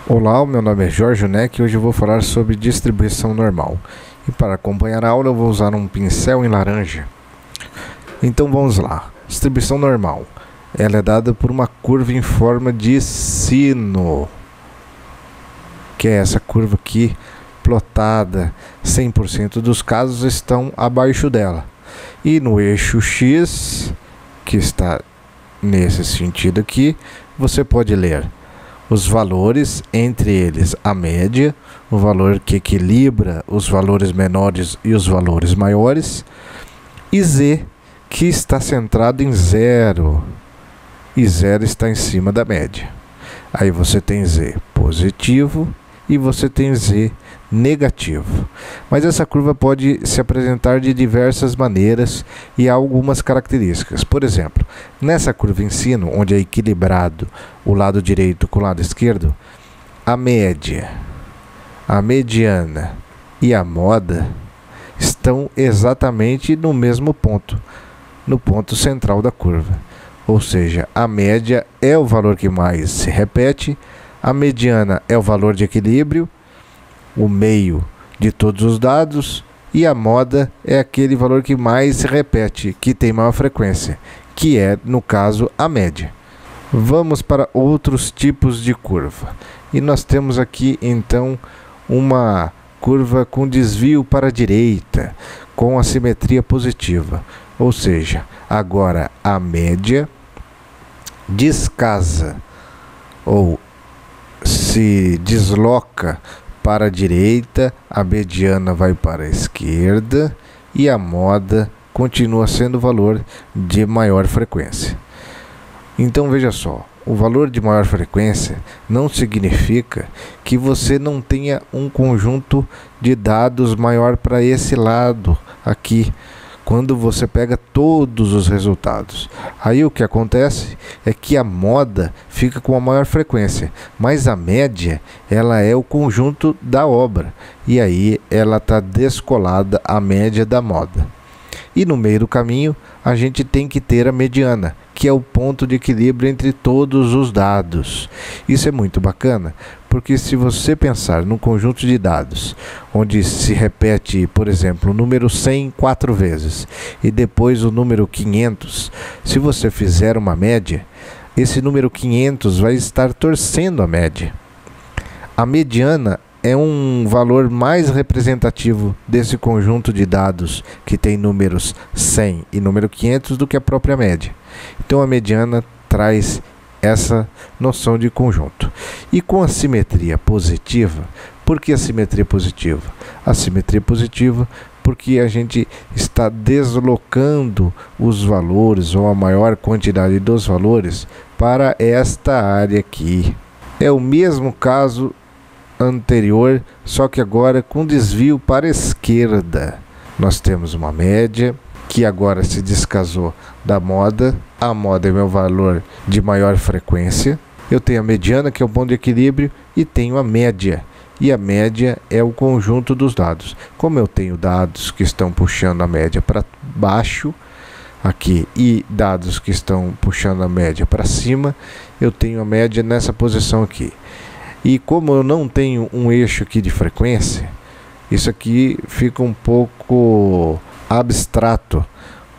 Olá, o meu nome é Jorge Neck e hoje eu vou falar sobre distribuição normal. E para acompanhar a aula eu vou usar um pincel em laranja. Então vamos lá. Distribuição normal. Ela é dada por uma curva em forma de sino, que é essa curva aqui, plotada. 100% dos casos estão abaixo dela. E no eixo X, que está nesse sentido aqui, você pode ler os valores, entre eles a média, o valor que equilibra os valores menores e os valores maiores, e Z, que está centrado em zero, e zero está em cima da média. Aí você tem Z positivo e você tem Z negativo. Mas essa curva pode se apresentar de diversas maneiras e há algumas características. Por exemplo, nessa curva em sino, onde é equilibrado o lado direito com o lado esquerdo, a média, a mediana e a moda estão exatamente no mesmo ponto, no ponto central da curva. Ou seja, a média é o valor que mais se repete, a mediana é o valor de equilíbrio, o meio de todos os dados, e a moda é aquele valor que mais se repete, que tem maior frequência, que é, no caso, a média. Vamos para outros tipos de curva. E nós temos aqui, então, uma curva com desvio para a direita, com assimetria positiva. Ou seja, agora a média descasa ou se desloca para a direita, a mediana vai para a esquerda e a moda continua sendo o valor de maior frequência. Então veja só, o valor de maior frequência não significa que você não tenha um conjunto de dados maior para esse lado aqui, quando você pega todos os resultados. Aí o que acontece é que a moda fica com a maior frequência, mas a média, ela é o conjunto da obra, e aí ela está descolada a média da moda. E no meio do caminho, a gente tem que ter a mediana, que é o ponto de equilíbrio entre todos os dados. Isso é muito bacana, porque se você pensar num conjunto de dados, onde se repete, por exemplo, o número 100 4 vezes, e depois o número 500, se você fizer uma média, esse número 500 vai estar torcendo a média. A mediana é um valor mais representativo desse conjunto de dados que tem números 100 e número 500 do que a própria média. Então a mediana traz essa noção de conjunto. E com a simetria positiva, por que a simetria positiva? A simetria positiva porque a gente está deslocando os valores ou a maior quantidade dos valores para esta área aqui. É o mesmo caso anterior, só que agora com desvio para a esquerda. Nós temos uma média que agora se descasou da moda. A moda é meu valor de maior frequência. Eu tenho a mediana, que é o ponto de equilíbrio, e tenho a média. E a média é o conjunto dos dados. Como eu tenho dados que estão puxando a média para baixo aqui e dados que estão puxando a média para cima, eu tenho a média nessa posição aqui. E como eu não tenho um eixo aqui de frequência, isso aqui fica um pouco abstrato,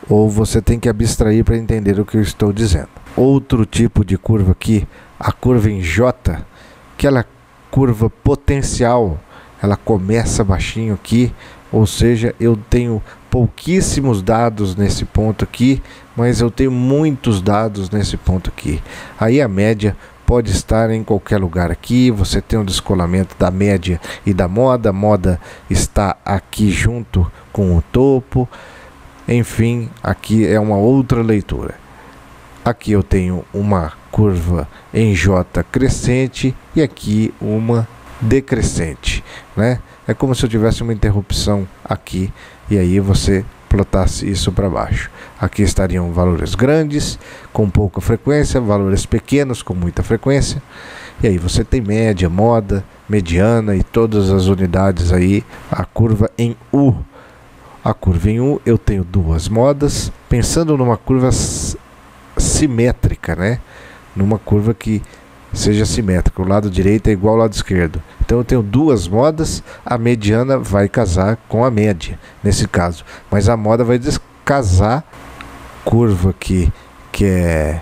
ou você tem que abstrair para entender o que eu estou dizendo. Outro tipo de curva aqui, a curva em J, que ela é curva potencial, ela começa baixinho aqui, ou seja, eu tenho pouquíssimos dados nesse ponto aqui, mas eu tenho muitos dados nesse ponto aqui. Aí a média pode estar em qualquer lugar aqui, você tem um descolamento da média e da moda, a moda está aqui junto com o topo, enfim, aqui é uma outra leitura. Aqui eu tenho uma curva em J crescente e aqui uma decrescente, né? É como se eu tivesse uma interrupção aqui e aí você plotasse isso para baixo. Aqui estariam valores grandes com pouca frequência, valores pequenos com muita frequência, e aí você tem média, moda, mediana e todas as unidades aí. A curva em U, eu tenho duas modas, pensando numa curva simétrica, né? Numa curva que seja simétrico. O lado direito é igual ao lado esquerdo. Então eu tenho duas modas, a mediana vai casar com a média, nesse caso. Mas a moda vai descasar curva aqui, que é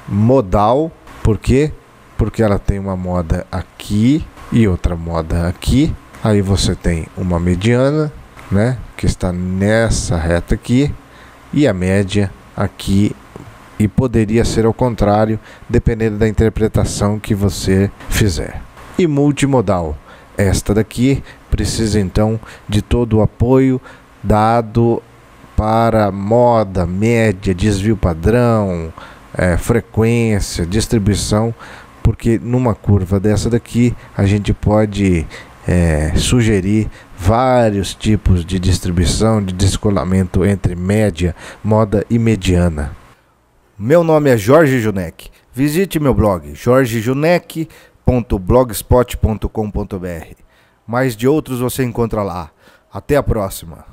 modal. Por quê? Porque ela tem uma moda aqui e outra moda aqui. Aí você tem uma mediana, né, que está nessa reta aqui, e a média aqui, e poderia ser ao contrário, dependendo da interpretação que você fizer. E multimodal, esta daqui precisa então de todo o apoio dado para moda, média, desvio padrão, frequência, distribuição, porque numa curva dessa daqui a gente pode sugerir vários tipos de distribuição, de descolamento entre média, moda e mediana. Meu nome é Jorge Junek. Visite meu blog jorgejunek.blogspot.com.br. Mais de outros você encontra lá. Até a próxima.